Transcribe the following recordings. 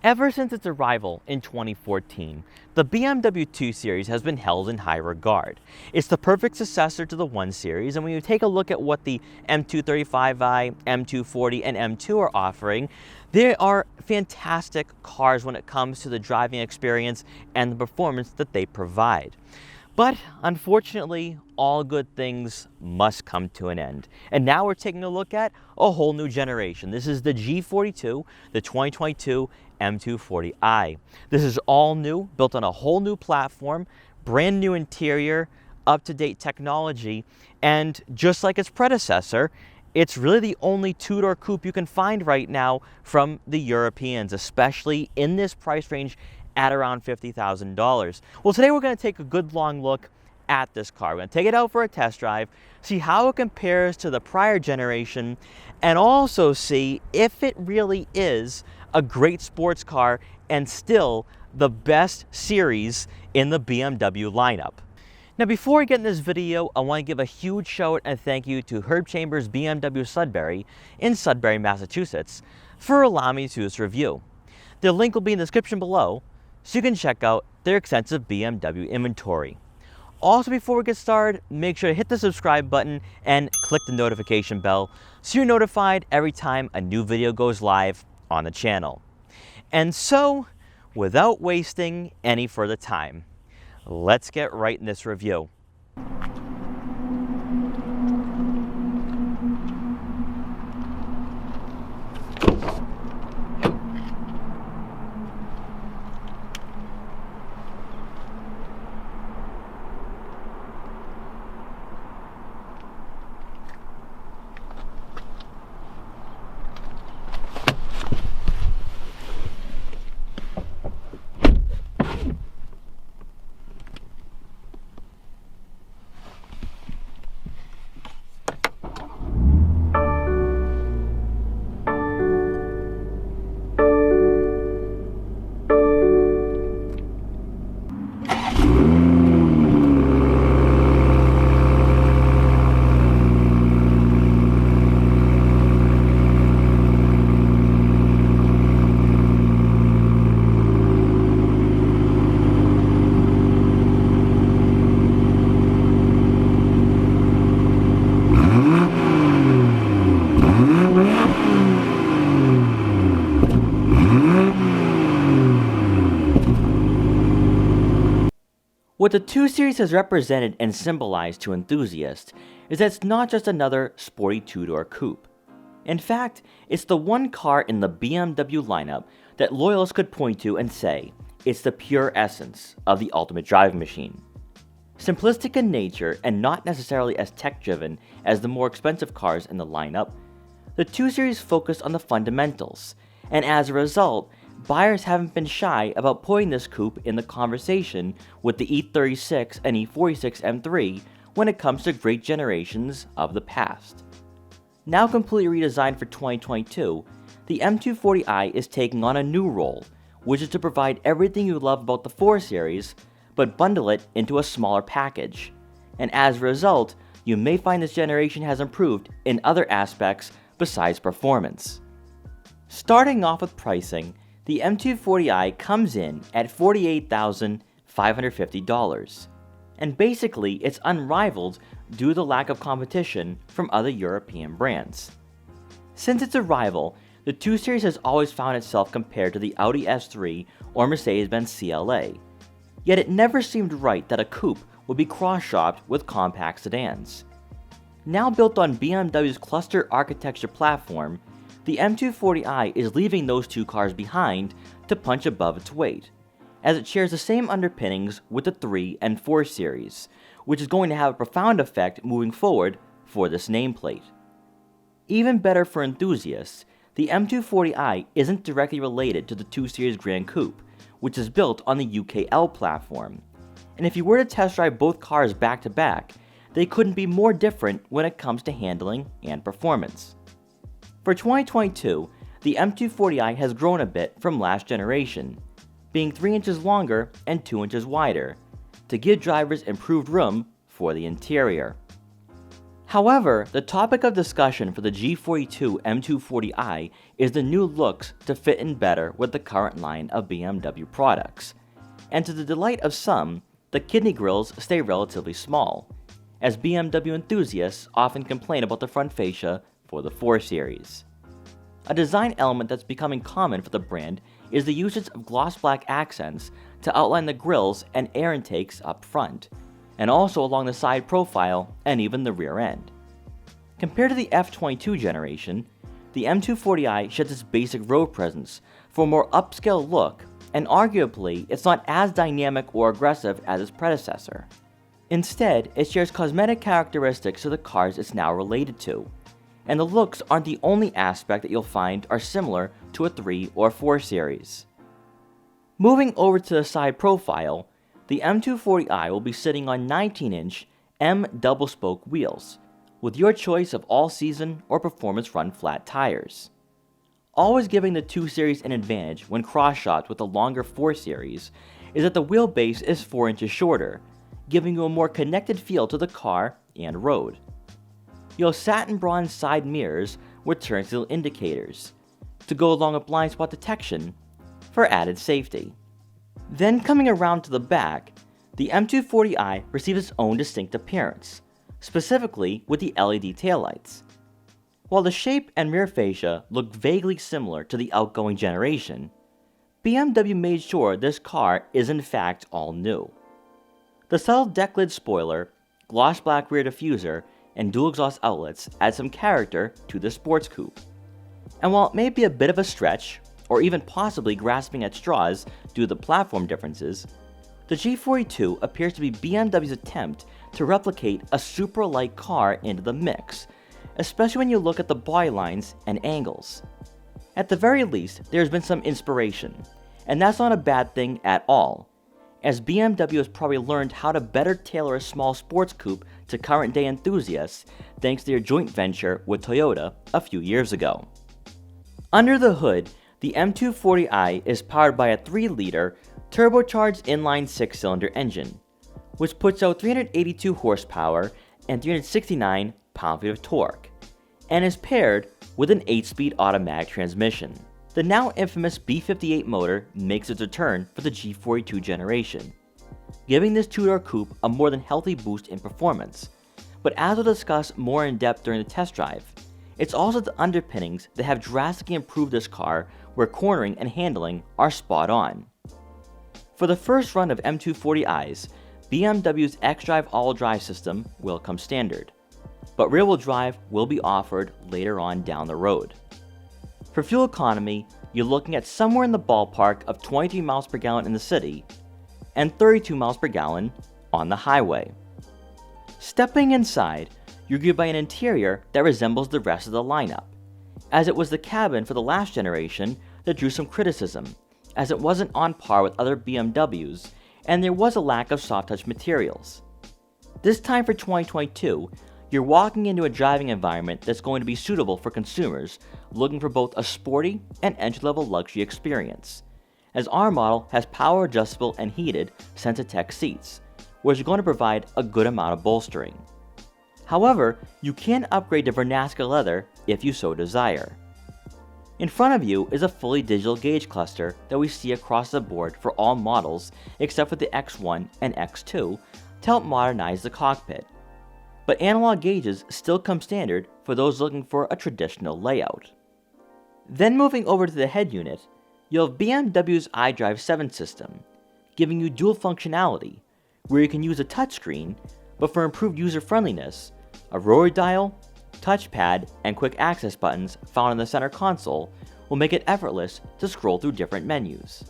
Ever since its arrival in 2014, the BMW 2 Series has been held in high regard. It's the perfect successor to the 1 Series, and when you take a look at what the M235i, M240, and M2 are offering, they are fantastic cars when it comes to the driving experience and the performance that they provide. But unfortunately, all good things must come to an end. And now we're taking a look at a whole new generation. This is the G42, the 2022 M240i. This is all new, built on a whole new platform, brand new interior, up-to-date technology, and just like its predecessor, it's really the only two-door coupe you can find right now from the Europeans, especially in this price range at around $50,000. Well, today we're going to take a good long look at this car. We're going to take it out for a test drive, see how it compares to the prior generation, and also see if it really is a great sports car and still the best series in the BMW lineup. Now, before we get in this video, I want to give a huge shout and thank you to Herb Chambers BMW Sudbury in Sudbury, Massachusetts for allowing me to do this review. The link will be in the description below, so you can check out their extensive BMW inventory. Also, before we get started, make sure to hit the subscribe button and click the notification bell so you're notified every time a new video goes live on the channel. And so, without wasting any further time, let's get right in this review. What the 2 Series has represented and symbolized to enthusiasts is that it's not just another sporty two-door coupe. In fact, it's the one car in the BMW lineup that loyalists could point to and say, it's the pure essence of the ultimate driving machine. Simplistic in nature and not necessarily as tech-driven as the more expensive cars in the lineup, the 2 Series focused on the fundamentals, and as a result, buyers haven't been shy about putting this coupe in the conversation with the E36 and E46 M3 when it comes to great generations of the past. Now completely redesigned for 2022, the M240i is taking on a new role, which is to provide everything you love about the 4 Series, but bundle it into a smaller package. And as a result, you may find this generation has improved in other aspects besides performance. Starting off with pricing, the M240i comes in at $48,550, and basically it's unrivaled due to the lack of competition from other European brands. Since its arrival, the 2 Series has always found itself compared to the Audi S3 or Mercedes-Benz CLA, yet it never seemed right that a coupe would be cross-shopped with compact sedans. Now built on BMW's cluster architecture platform, the M240i is leaving those two cars behind to punch above its weight, as it shares the same underpinnings with the 3 and 4 Series, which is going to have a profound effect moving forward for this nameplate. Even better for enthusiasts, the M240i isn't directly related to the 2 Series Gran Coupe, which is built on the UKL platform, and if you were to test drive both cars back to back, they couldn't be more different when it comes to handling and performance. For 2022, the M240i has grown a bit from last generation, being 3 inches longer and 2 inches wider, to give drivers improved room for the interior. However, the topic of discussion for the G42 M240i is the new looks to fit in better with the current line of BMW products. And to the delight of some, the kidney grills stay relatively small, as BMW enthusiasts often complain about the front fascia for the 4 Series. A design element that's becoming common for the brand is the usage of gloss black accents to outline the grills and air intakes up front, and also along the side profile and even the rear end. Compared to the F22 generation, the M240i sheds its basic road presence for a more upscale look, and arguably it's not as dynamic or aggressive as its predecessor. Instead, it shares cosmetic characteristics to the cars it's now related to, and the looks aren't the only aspect that you'll find are similar to a 3 or 4 Series. Moving over to the side profile, the M240i will be sitting on 19-inch M double-spoke wheels, with your choice of all-season or performance-run flat tires. Always giving the 2 Series an advantage when cross-shots with the longer 4 Series is that the wheelbase is 4 inches shorter, giving you a more connected feel to the car and road. You'll have satin bronze side mirrors with turn signal indicators, to go along with blind spot detection for added safety. Then coming around to the back, the M240i receives its own distinct appearance, specifically with the LED taillights. While the shape and rear fascia look vaguely similar to the outgoing generation, BMW made sure this car is in fact all new. The subtle deck lid spoiler, gloss black rear diffuser, and dual exhaust outlets add some character to the sports coupe. And while it may be a bit of a stretch, or even possibly grasping at straws due to the platform differences, the G42 appears to be BMW's attempt to replicate a Supra-like car into the mix, especially when you look at the body lines and angles. At the very least, there has been some inspiration, and that's not a bad thing at all, as BMW has probably learned how to better tailor a small sports coupe to current day enthusiasts thanks to their joint venture with Toyota a few years ago. Under the hood, the M240i is powered by a 3-liter turbocharged inline 6-cylinder engine, which puts out 382 horsepower and 369 pound-feet of torque, and is paired with an 8-speed automatic transmission. The now infamous B58 motor makes its return for the G42 generation, giving this two-door coupe a more than healthy boost in performance. But as we'll discuss more in depth during the test drive, it's also the underpinnings that have drastically improved this car, where cornering and handling are spot on. For the first run of M240i's, BMW's xDrive all-drive system will come standard, but rear-wheel drive will be offered later on down the road. For fuel economy, you're looking at somewhere in the ballpark of 23 miles per gallon in the city and 32 miles per gallon on the highway. Stepping inside, you're greeted by an interior that resembles the rest of the lineup, as it was the cabin for the last generation that drew some criticism, as it wasn't on par with other BMWs and there was a lack of soft touch materials. This time for 2022, you're walking into a driving environment that's going to be suitable for consumers looking for both a sporty and entry-level luxury experience, as our model has power adjustable and heated Sensatec seats, which are going to provide a good amount of bolstering. However, you can upgrade to Vernasca leather if you so desire. In front of you is a fully digital gauge cluster that we see across the board for all models except for the X1 and X2 to help modernize the cockpit. But analog gauges still come standard for those looking for a traditional layout. Then moving over to the head unit, you'll have BMW's iDrive 7 system, giving you dual functionality, where you can use a touchscreen, but for improved user-friendliness, a rotary dial, touchpad, and quick access buttons found in the center console will make it effortless to scroll through different menus.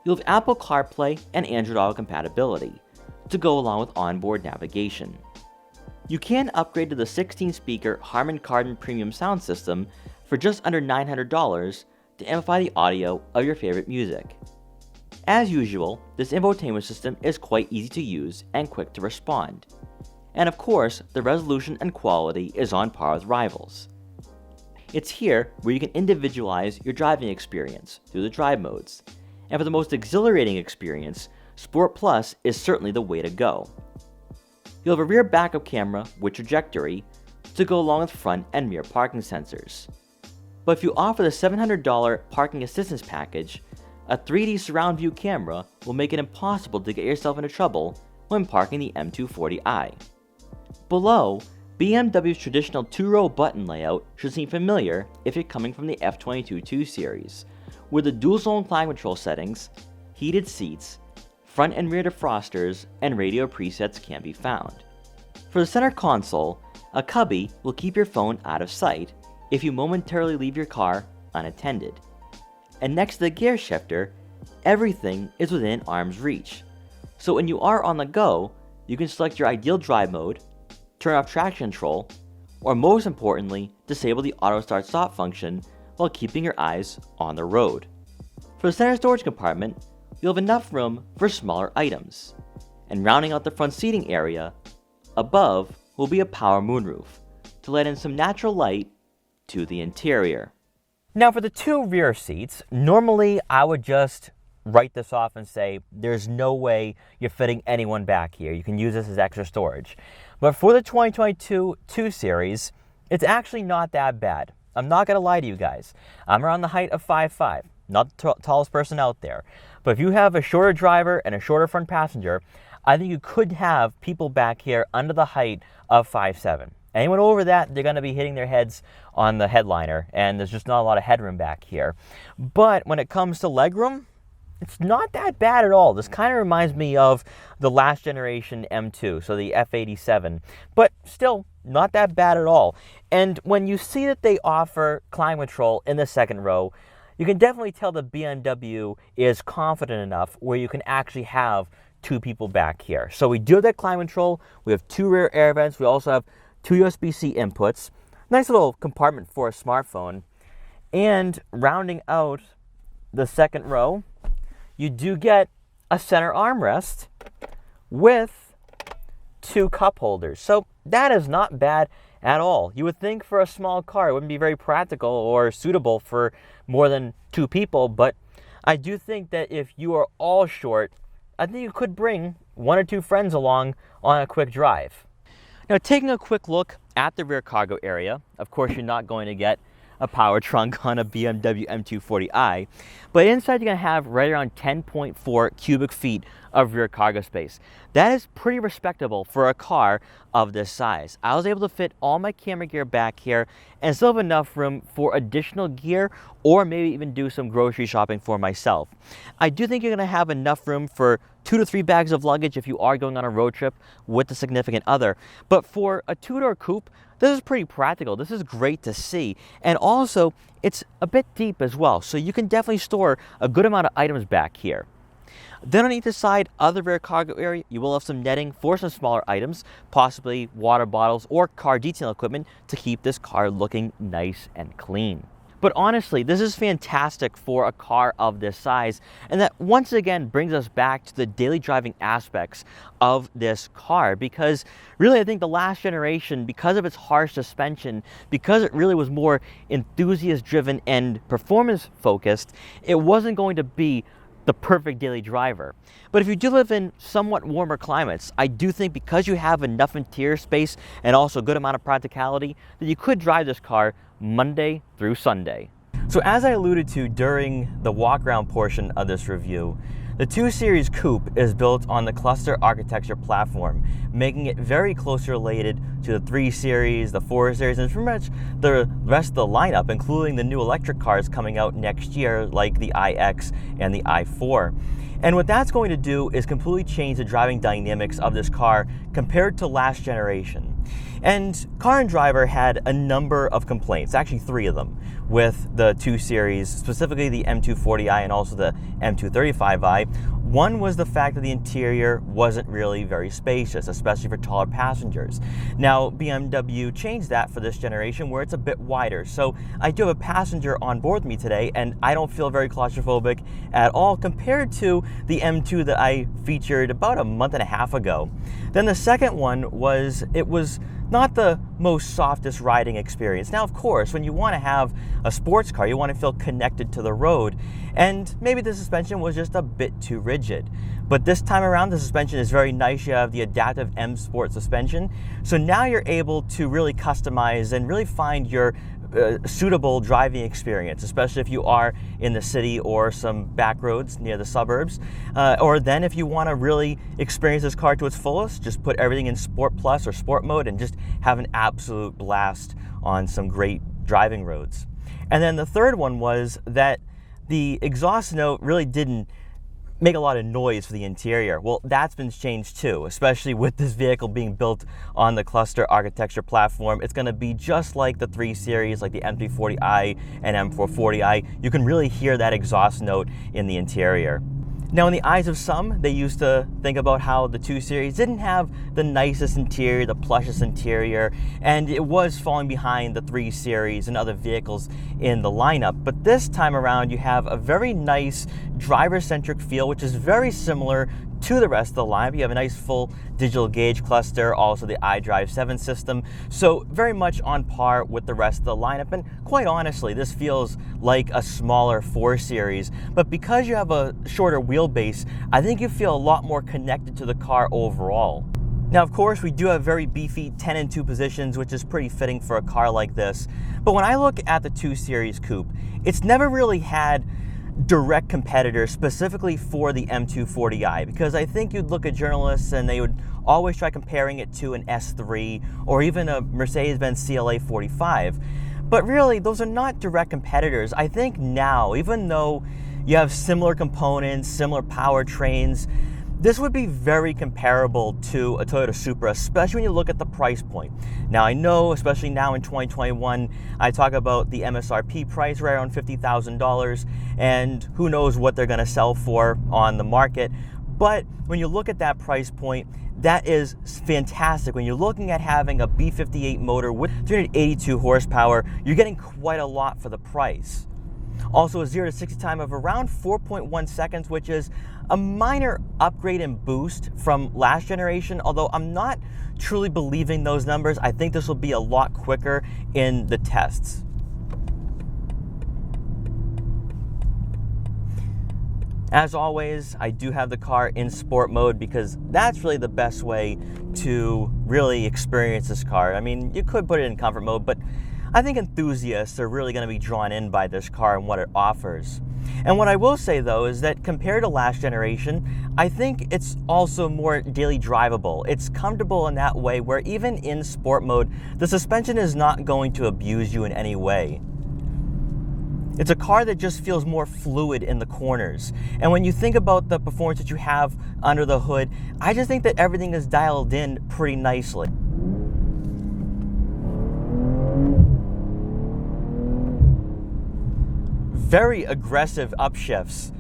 You'll have Apple CarPlay and Android Auto compatibility to go along with onboard navigation. You can upgrade to the 16-speaker Harman Kardon Premium Sound System for just under $900 to amplify the audio of your favorite music. As usual, this infotainment system is quite easy to use and quick to respond. And of course, the resolution and quality is on par with rivals. It's here where you can individualize your driving experience through the drive modes, and for the most exhilarating experience, Sport Plus is certainly the way to go. You'll have a rear backup camera with trajectory to go along with front and rear parking sensors. But if you offer the $700 parking assistance package, a 3D surround view camera will make it impossible to get yourself into trouble when parking the M240i. Below, BMW's traditional 2-row button layout should seem familiar if you're coming from the F22 2 Series, where the dual-zone climate control settings, heated seats, front and rear defrosters, and radio presets can be found. For the center console, a cubby will keep your phone out of sight if you momentarily leave your car unattended. And next to the gear shifter, everything is within arm's reach. So when you are on the go, you can select your ideal drive mode, turn off traction control, or most importantly, disable the auto start stop function while keeping your eyes on the road. For the center storage compartment, you'll have enough room for smaller items. And rounding out the front seating area, above will be a power moonroof to let in some natural light to the interior. Now for the two rear seats, normally I would just write this off and say there's no way you're fitting anyone back here. You can use this as extra storage. But for the 2022 2 Series, it's actually not that bad. I'm not going to lie to you guys. I'm around the height of 5'5", not the tallest person out there. But if you have a shorter driver and a shorter front passenger, I think you could have people back here under the height of 5'7". Anyone over that, they're going to be hitting their heads on the headliner, and there's just not a lot of headroom back here. But when it comes to legroom, it's not that bad at all. This kind of reminds me of the last generation M2, so the F87, but still not that bad at all. And when you see that they offer climate control in the second row, you can definitely tell the BMW is confident enough where you can actually have two people back here. So we do have that climate control. We have two rear air vents. We also have two USB-C inputs. Nice little compartment for a smartphone. And rounding out the second row, you do get a center armrest with two cup holders. So that is not bad at all. You would think for a small car it wouldn't be very practical or suitable for more than two people, but I do think that if you are all short, I think you could bring one or two friends along on a quick drive. Now, taking a quick look at the rear cargo area, of course you're not going to get a power trunk on a BMW M240i, but inside you're going to have right around 10.4 cubic feet of rear cargo space. That is pretty respectable for a car of this size. I was able to fit all my camera gear back here and still have enough room for additional gear or maybe even do some grocery shopping for myself. I do think you're going to have enough room for 2 to 3 bags of luggage if you are going on a road trip with a significant other. But for a two-door coupe, this is pretty practical. This is great to see. And also, it's a bit deep as well, so you can definitely store a good amount of items back here. Then on either side of the rear cargo area, you will have some netting for some smaller items, possibly water bottles or car detail equipment to keep this car looking nice and clean. But honestly, this is fantastic for a car of this size, and that once again brings us back to the daily driving aspects of this car, because really I think the last generation, because of its harsh suspension, because it really was more enthusiast driven and performance focused, it wasn't going to be the perfect daily driver. But if you do live in somewhat warmer climates, I do think because you have enough interior space and also a good amount of practicality, that you could drive this car Monday through Sunday. So as I alluded to during the walk around portion of this review, the 2 Series Coupe is built on the cluster architecture platform, making it very closely related to the 3 Series, the 4 Series, and pretty much the rest of the lineup, including the new electric cars coming out next year, like the iX and the i4. And what that's going to do is completely change the driving dynamics of this car compared to last generation. And Car and Driver had a number of complaints, actually 3 of them, with the 2 Series, specifically the M240i and also the M235i. One was the fact that the interior wasn't really very spacious, especially for taller passengers. Now, BMW changed that for this generation where it's a bit wider. So I do have a passenger on board with me today, and I don't feel very claustrophobic at all compared to the M2 that I featured about a month and a half ago. Then the second one was, it was not the most softest riding experience. Now, of course, when you want to have a sports car, you want to feel connected to the road, and maybe the suspension was just a bit too rigid. But this time around, the suspension is very nice. You have the adaptive M Sport suspension. So now you're able to really customize and really find your suitable driving experience, especially if you are in the city or some back roads near the suburbs. Or then if you want to really experience this car to its fullest, just put everything in Sport Plus or Sport mode and just have an absolute blast on some great driving roads. And then the third one was that the exhaust note really didn't make a lot of noise for the interior. Well, that's been changed too, especially with this vehicle being built on the cluster architecture platform. It's going to be just like the 3 Series, like the M340i and M440i. You can really hear that exhaust note in the interior. Now, in the eyes of some, they used to think about how the 2 Series didn't have the nicest interior, the plushest interior, and it was falling behind the 3 Series and other vehicles in the lineup. But this time around, you have a very nice driver-centric feel, which is very similar to the rest of the lineup. You have a nice full digital gauge cluster, also the iDrive 7 system, so very much on par with the rest of the lineup. And quite honestly, this feels like a smaller 4 Series, but because you have a shorter wheelbase, I think you feel a lot more connected to the car overall. Now, of course, we do have very beefy 10 and 2 positions, which is pretty fitting for a car like this. But when I look at the 2 Series Coupe, it's never really had direct competitors specifically for the M240i, because I think you'd look at journalists and they would always try comparing it to an S3 or even a Mercedes-Benz CLA 45. But really, those are not direct competitors. I think now, even though you have similar components, similar powertrains, this would be very comparable to a Toyota Supra, especially when you look at the price point. Now, I know, especially now in 2021, I talk about the MSRP price right around $50,000, and who knows what they're going to sell for on the market. But when you look at that price point, that is fantastic. When you're looking at having a B58 motor with 382 horsepower, you're getting quite a lot for the price. Also, a 0 to 60 time of around 4.1 seconds, which is a minor upgrade and boost from last generation, although I'm not truly believing those numbers. I think this will be a lot quicker in the tests. As always, I do have the car in sport mode because that's really the best way to really experience this car. I mean, you could put it in comfort mode, but I think enthusiasts are really going to be drawn in by this car and what it offers. And what I will say, though, is that compared to last generation, I think it's also more daily drivable. It's comfortable in that way where even in sport mode, the suspension is not going to abuse you in any way. It's a car that just feels more fluid in the corners. And when you think about the performance that you have under the hood, I just think that everything is dialed in pretty nicely. Very aggressive upshifts,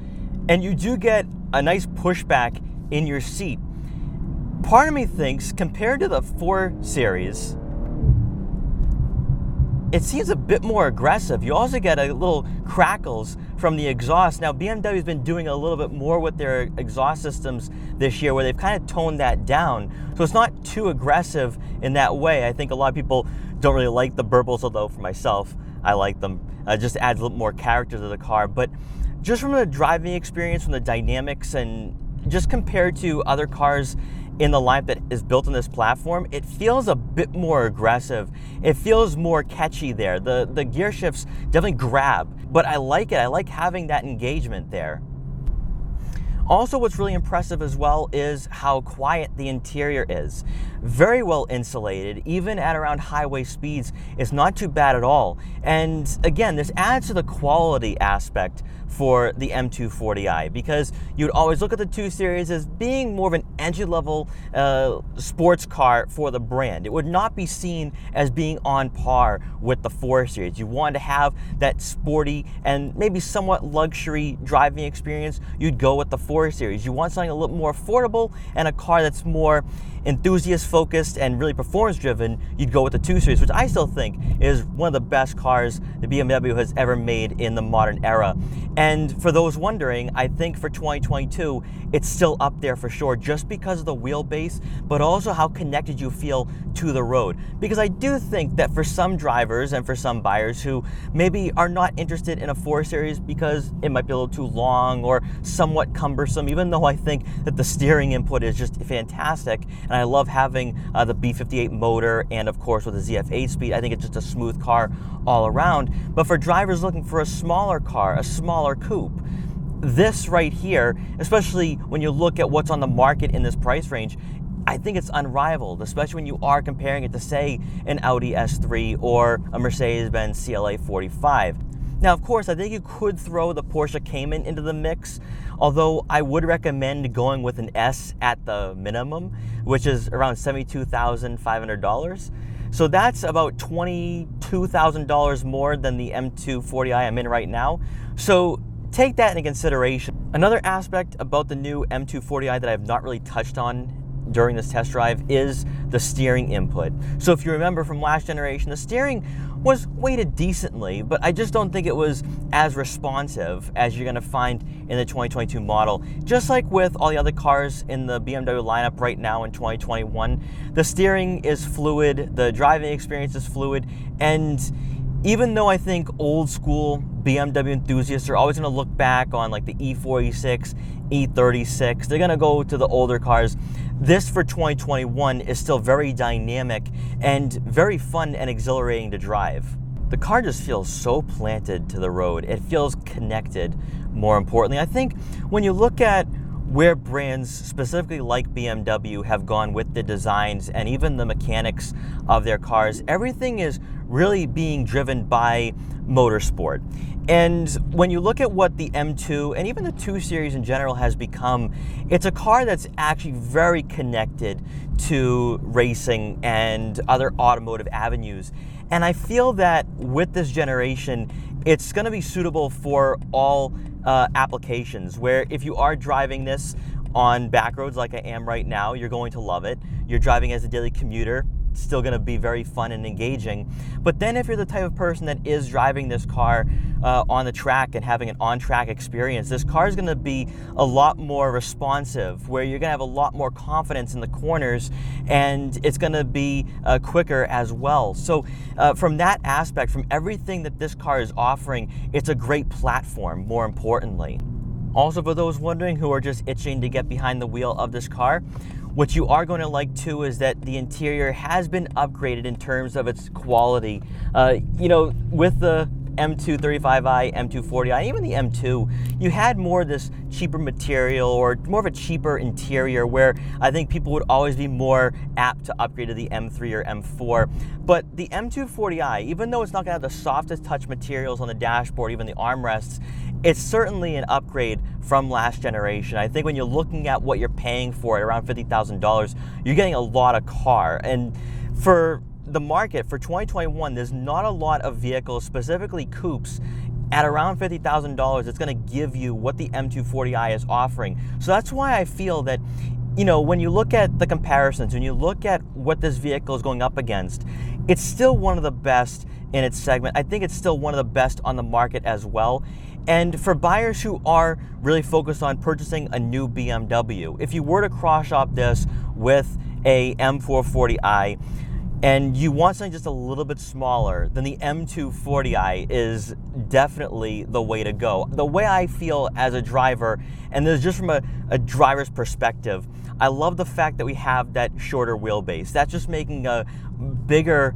and you do get a nice pushback in your seat. Part of me thinks, compared to the 4 Series, it seems a bit more aggressive. You also get a little crackles from the exhaust. Now, BMW's been doing a little bit more with their exhaust systems this year where they've kind of toned that down. So it's not too aggressive in that way. I think a lot of people don't really like the burbles, although for myself, I like them. Just adds a little more character to the car. But just from the driving experience, from the dynamics, and just compared to other cars in the lineup that is built on this platform, it feels a bit more aggressive. It feels more catchy there. The gear shifts definitely grab, but I like it. I like having that engagement there. Also, what's really impressive as well is how quiet the interior is. Very well insulated, even at around highway speeds, it's not too bad at all. And again, this adds to the quality aspect for the M240i, because you'd always look at the 2 Series as being more of an entry-level sports car for the brand. It would not be seen as being on par with the 4 Series. You wanted to have that sporty and maybe somewhat luxury driving experience, you'd go with the 4 Series. You want something a little more affordable and a car that's more enthusiast focused and really performance driven, you'd go with the 2 Series, which I still think is one of the best cars the BMW has ever made in the modern era. And for those wondering, I think for 2022, it's still up there for sure, just because of the wheelbase, but also how connected you feel to the road. Because I do think that for some drivers and for some buyers who maybe are not interested in a 4 Series because it might be a little too long or somewhat cumbersome, even though I think that the steering input is just fantastic, and I love having the B58 motor, and of course with the ZF 8-speed, I think it's just a smooth car all around. But for drivers looking for a smaller car, a smaller coupe, this right here, especially when you look at what's on the market in this price range, I think it's unrivaled, especially when you are comparing it to, say, an Audi S3 or a Mercedes-Benz CLA 45. Now, of course, I think you could throw the Porsche Cayman into the mix, although I would recommend going with an S at the minimum, which is around $72,500. So that's about $22,000 more than the M240i I'm in right now. So take that into consideration. Another aspect about the new M240i that I've not really touched on during this test drive is the steering input. So if you remember from last generation, the steering was weighted decently, but I just don't think it was as responsive as you're gonna find in the 2022 model. Just like with all the other cars in the BMW lineup right now in 2021, the steering is fluid, the driving experience is fluid, and even though I think old school BMW enthusiasts are always gonna look back on like the E46, E36, they're gonna go to the older cars. This for 2021 is still very dynamic and very fun and exhilarating to drive. The car just feels so planted to the road. It feels connected, more importantly. I think when you look at where brands specifically like BMW have gone with the designs and even the mechanics of their cars, everything is really being driven by motorsport. And when you look at what the M2 and even the 2 Series in general has become, it's a car that's actually very connected to racing and other automotive avenues. And I feel that with this generation, it's going to be suitable for all applications, where if you are driving this on back roads like I am right now, you're going to love it. You're driving as a daily commuter, it's still going to be very fun and engaging. But then if you're the type of person that is driving this car on the track and having an on-track experience, this car is going to be a lot more responsive, where you're going to have a lot more confidence in the corners, and it's going to be quicker as well. So from that aspect, from everything that this car is offering, it's a great platform, more importantly. Also, for those wondering who are just itching to get behind the wheel of this car, what you are going to like too is that the interior has been upgraded in terms of its quality. You know, with the M235i, M240i, even the M2, you had more of this cheaper material or more of a cheaper interior, where I think people would always be more apt to upgrade to the M3 or M4. But the M240i, even though it's not going to have the softest touch materials on the dashboard, even the armrests, it's certainly an upgrade from last generation. I think when you're looking at what you're paying for it, around $50,000, you're getting a lot of car. And for the market for 2021, there's not a lot of vehicles, specifically coupes, at around $50,000 it's going to give you what the M240i is offering. So that's why I feel that, you know, when you look at the comparisons, when you look at what this vehicle is going up against, it's still one of the best in its segment. I think it's still one of the best on the market as well. And for buyers who are really focused on purchasing a new BMW, if you were to cross-shop this with a M440i, and you want something just a little bit smaller, then the M240i is definitely the way to go. The way I feel as a driver, and this is just from a driver's perspective, I love the fact that we have that shorter wheelbase. That's just making a bigger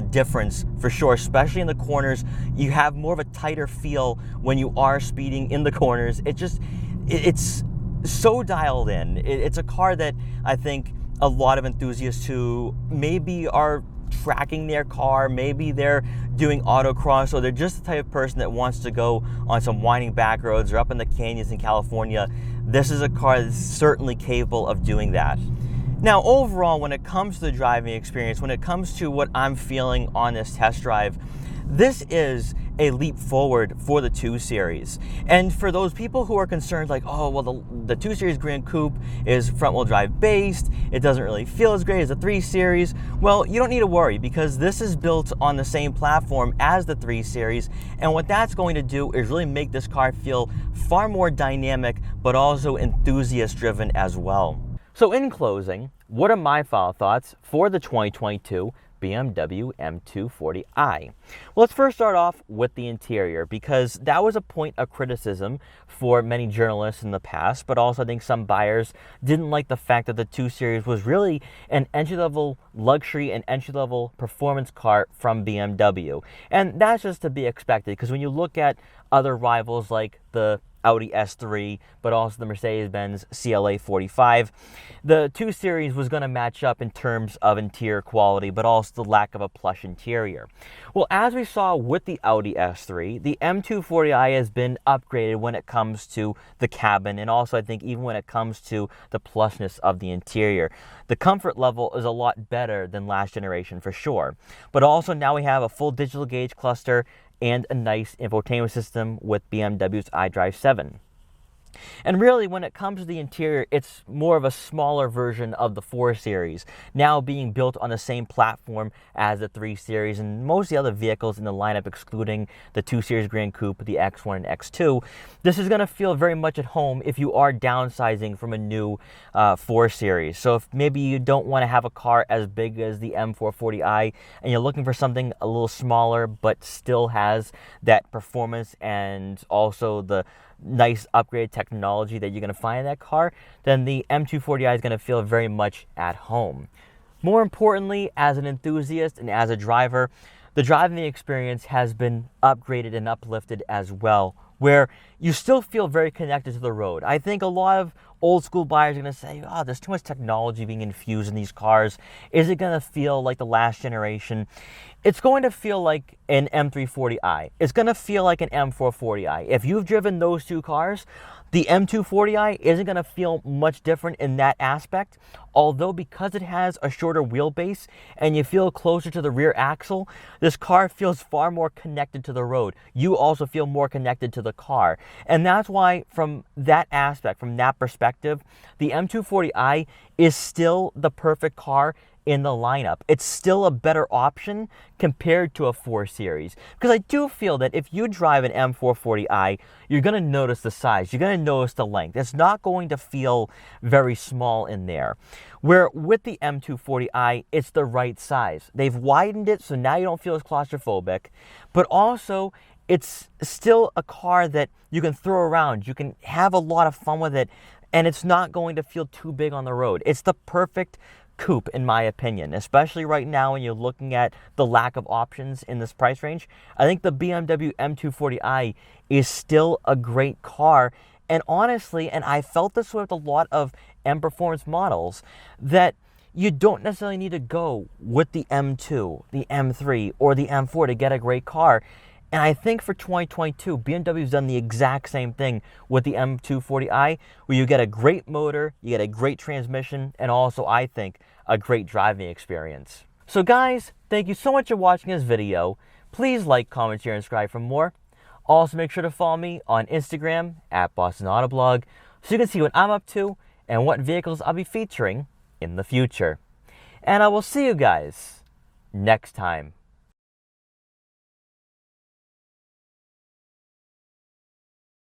difference for sure, especially in the corners. You have more of a tighter feel when you are speeding in the corners. It's so dialed in. It's a car that I think a lot of enthusiasts who maybe are tracking their car, maybe they're doing autocross, or they're just the type of person that wants to go on some winding back roads or up in the canyons in California, this is a car that's certainly capable of doing that. Now, overall, when it comes to the driving experience, when it comes to what I'm feeling on this test drive, this is a leap forward for the 2 Series. And for those people who are concerned, like, oh, well, the 2 Series Gran Coupe is front-wheel drive based, it doesn't really feel as great as the 3 Series, well, you don't need to worry, because this is built on the same platform as the 3 Series, and what that's going to do is really make this car feel far more dynamic, but also enthusiast-driven as well. So in closing, what are my final thoughts for the 2022 BMW M240i? Well, let's first start off with the interior, because that was a point of criticism for many journalists in the past, but also I think some buyers didn't like the fact that the 2 Series was really an entry-level luxury and entry-level performance car from BMW. And that's just to be expected, because when you look at other rivals like the Audi S3, but also the Mercedes-Benz CLA 45. The 2 Series was going to match up in terms of interior quality, but also the lack of a plush interior. Well, as we saw with the Audi S3, the M240i has been upgraded when it comes to the cabin, and also I think even when it comes to the plushness of the interior. The comfort level is a lot better than last generation for sure. But also now we have a full digital gauge cluster and a nice infotainment system with BMW's iDrive 7. And really, when it comes to the interior, it's more of a smaller version of the 4 Series, now being built on the same platform as the 3 Series and most of the other vehicles in the lineup, excluding the 2 Series Gran Coupe, the X1 and X2. This is going to feel very much at home if you are downsizing from a new 4 Series. So if maybe you don't want to have a car as big as the M440i and you're looking for something a little smaller but still has that performance and also the nice upgraded technology that you're going to find in that car, then the M240i is going to feel very much at home. More importantly, as an enthusiast and as a driver, the driving experience has been upgraded and uplifted as well, where you still feel very connected to the road. I think a lot of old school buyers are going to say, oh, there's too much technology being infused in these cars. Is it going to feel like the last generation? It's going to feel like an M340i. It's going to feel like an M440i. If you've driven those 2 cars, the M240i isn't going to feel much different in that aspect, although because it has a shorter wheelbase and you feel closer to the rear axle, this car feels far more connected to the road. You also feel more connected to the car. And that's why from that aspect, from that perspective, the M240i is still the perfect car in the lineup. It's still a better option compared to a 4 Series. Because I do feel that if you drive an M440i, you're going to notice the size. You're going to notice the length. It's not going to feel very small in there. Where with the M240i, it's the right size. They've widened it so now you don't feel as claustrophobic. But also, it's still a car that you can throw around. You can have a lot of fun with it. And it's not going to feel too big on the road. It's the perfect coupe, in my opinion, especially right now when you're looking at the lack of options in this price range. I think the BMW M240i is still a great car. And honestly, and I felt this with a lot of M Performance models, that you don't necessarily need to go with the M2, the M3, or the M4 to get a great car. And I think for 2022, BMW's done the exact same thing with the M240i, where you get a great motor, you get a great transmission, and also, I think, a great driving experience. So guys, thank you so much for watching this video. Please like, comment, share, and subscribe for more. Also, make sure to follow me on Instagram at Boston Autoblog so you can see what I'm up to and what vehicles I'll be featuring in the future. And I will see you guys next time.